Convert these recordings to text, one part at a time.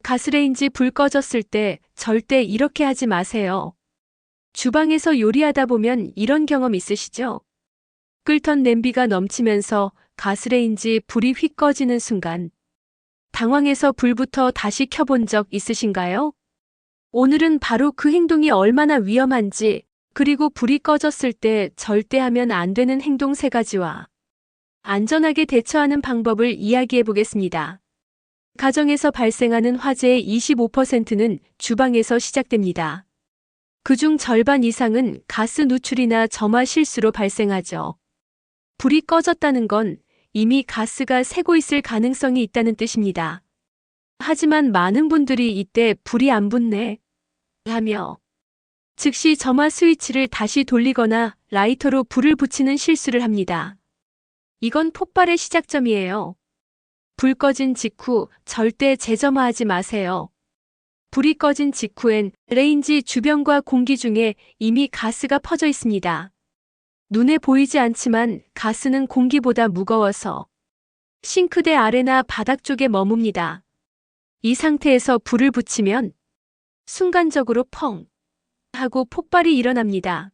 가스레인지 불 꺼졌을 때 절대 이렇게 하지 마세요. 주방에서 요리하다 보면 이런 경험 있으시죠? 끓던 냄비가 넘치면서 가스레인지 불이 휙 꺼지는 순간 당황해서 불부터 다시 켜본 적 있으신가요? 오늘은 바로 그 행동이 얼마나 위험한지, 그리고 불이 꺼졌을 때 절대 하면 안 되는 행동 3가지와 안전하게 대처하는 방법을 이야기해 보겠습니다. 가정에서 발생하는 화재의 25%는 주방에서 시작됩니다. 그중 절반 이상은 가스 누출이나 점화 실수로 발생하죠. 불이 꺼졌다는 건 이미 가스가 새고 있을 가능성이 있다는 뜻입니다. 하지만 많은 분들이 이때 불이 안 붙네 하며 즉시 점화 스위치를 다시 돌리거나 라이터로 불을 붙이는 실수를 합니다. 이건 폭발의 시작점이에요. 불 꺼진 직후 절대 재점화하지 마세요. 불이 꺼진 직후엔 레인지 주변과 공기 중에 이미 가스가 퍼져 있습니다. 눈에 보이지 않지만 가스는 공기보다 무거워서 싱크대 아래나 바닥 쪽에 머뭅니다. 이 상태에서 불을 붙이면 순간적으로 펑 하고 폭발이 일어납니다.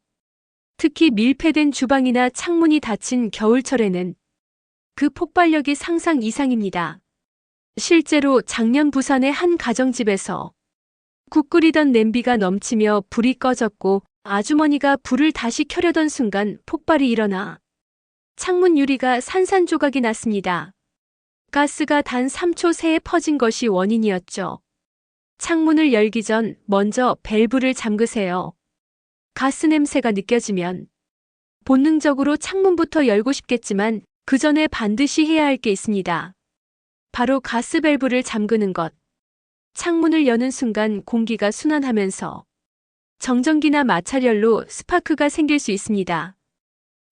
특히 밀폐된 주방이나 창문이 닫힌 겨울철에는 그 폭발력이 상상 이상입니다. 실제로 작년 부산의 한 가정집에서 국 끓이던 냄비가 넘치며 불이 꺼졌고 아주머니가 불을 다시 켜려던 순간 폭발이 일어나 창문 유리가 산산조각이 났습니다. 가스가 단 3초 새에 퍼진 것이 원인이었죠. 창문을 열기 전 먼저 밸브를 잠그세요. 가스 냄새가 느껴지면 본능적으로 창문부터 열고 싶겠지만 그 전에 반드시 해야 할 게 있습니다. 바로 가스 밸브를 잠그는 것. 창문을 여는 순간 공기가 순환하면서 정전기나 마찰열로 스파크가 생길 수 있습니다.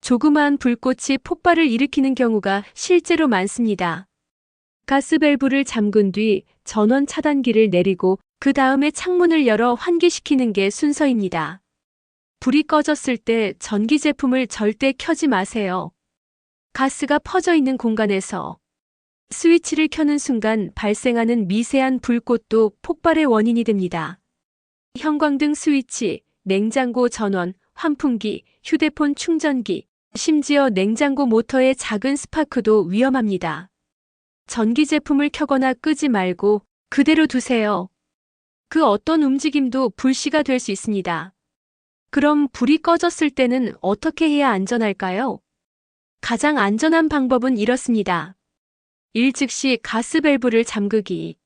조그마한 불꽃이 폭발을 일으키는 경우가 실제로 많습니다. 가스 밸브를 잠근 뒤 전원 차단기를 내리고 그 다음에 창문을 열어 환기시키는 게 순서입니다. 불이 꺼졌을 때 전기 제품을 절대 켜지 마세요. 가스가 퍼져 있는 공간에서 스위치를 켜는 순간 발생하는 미세한 불꽃도 폭발의 원인이 됩니다. 형광등 스위치, 냉장고 전원, 환풍기, 휴대폰 충전기, 심지어 냉장고 모터의 작은 스파크도 위험합니다. 전기 제품을 켜거나 끄지 말고 그대로 두세요. 그 어떤 움직임도 불씨가 될 수 있습니다. 그럼 불이 꺼졌을 때는 어떻게 해야 안전할까요? 가장 안전한 방법은 이렇습니다. 1. 즉시 가스 밸브를 잠그기.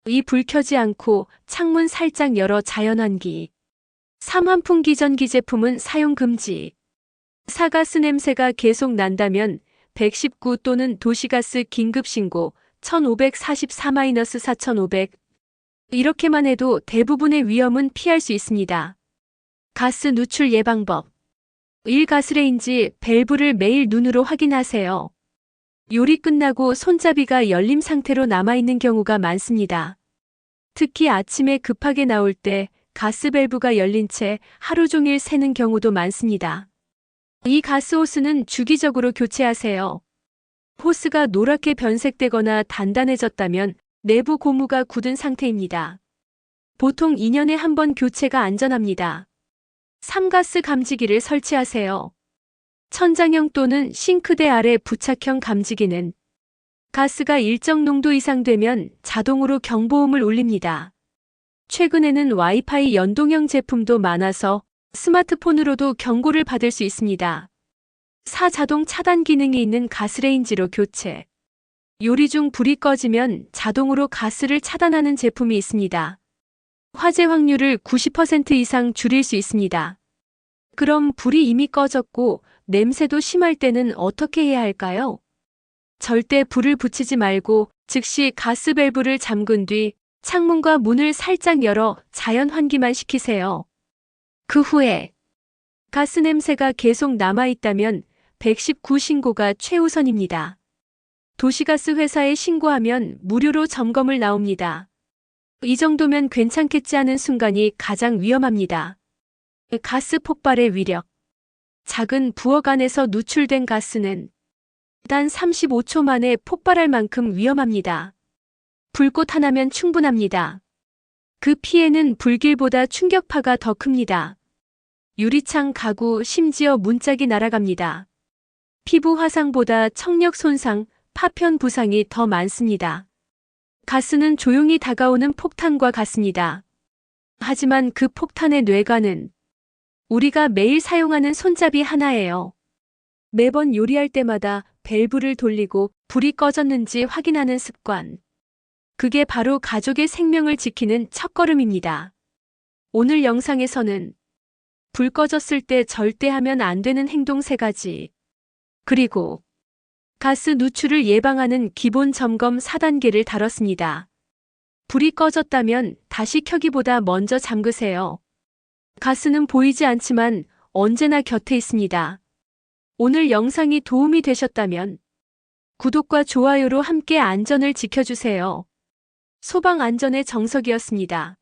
2. 불 켜지 않고 창문 살짝 열어 자연환기. 3. 환풍기 전기 제품은 사용 금지. 4. 가스 냄새가 계속 난다면 119 또는 도시가스 긴급신고 1544-4500 이렇게만 해도 대부분의 위험은 피할 수 있습니다. 가스 누출 예방법. 1. 가스레인지 밸브를 매일 눈으로 확인하세요. 요리 끝나고 손잡이가 열림 상태로 남아있는 경우가 많습니다. 특히 아침에 급하게 나올 때 가스 밸브가 열린 채 하루 종일 새는 경우도 많습니다. 이 가스 호스는 주기적으로 교체하세요. 호스가 노랗게 변색되거나 단단해졌다면 내부 고무가 굳은 상태입니다. 보통 2년에 한 번 교체가 안전합니다. 3. 가스 감지기를 설치하세요. 천장형 또는 싱크대 아래 부착형 감지기는 가스가 일정 농도 이상 되면 자동으로 경보음을 울립니다. 최근에는 와이파이 연동형 제품도 많아서 스마트폰으로도 경고를 받을 수 있습니다. 4. 자동 차단 기능이 있는 가스레인지로 교체. 요리 중 불이 꺼지면 자동으로 가스를 차단하는 제품이 있습니다. 화재 확률을 90% 이상 줄일 수 있습니다. 그럼 불이 이미 꺼졌고 냄새도 심할 때는 어떻게 해야 할까요? 절대 불을 붙이지 말고 즉시 가스 밸브를 잠근 뒤 창문과 문을 살짝 열어 자연 환기만 시키세요. 그 후에 가스 냄새가 계속 남아있다면 119 신고가 최우선입니다. 도시가스 회사에 신고하면 무료로 점검을 나옵니다. 이 정도면 괜찮겠지 하는 순간이 가장 위험합니다. 가스 폭발의 위력. 작은 부엌 안에서 누출된 가스는 단 35초 만에 폭발할 만큼 위험합니다. 불꽃 하나면 충분합니다. 그 피해는 불길보다 충격파가 더 큽니다. 유리창, 가구, 심지어 문짝이 날아갑니다. 피부 화상보다 청력 손상, 파편 부상이 더 많습니다. 가스는 조용히 다가오는 폭탄과 같습니다. 하지만 그 폭탄의 뇌관은 우리가 매일 사용하는 손잡이 하나예요. 매번 요리할 때마다 밸브를 돌리고 불이 꺼졌는지 확인하는 습관. 그게 바로 가족의 생명을 지키는 첫걸음입니다. 오늘 영상에서는 불 꺼졌을 때 절대 하면 안 되는 행동 3가지, 그리고 가스 누출을 예방하는 기본 점검 4단계를 다뤘습니다. 불이 꺼졌다면 다시 켜기보다 먼저 잠그세요. 가스는 보이지 않지만 언제나 곁에 있습니다. 오늘 영상이 도움이 되셨다면 구독과 좋아요로 함께 안전을 지켜주세요. 소방 안전의 정석이었습니다.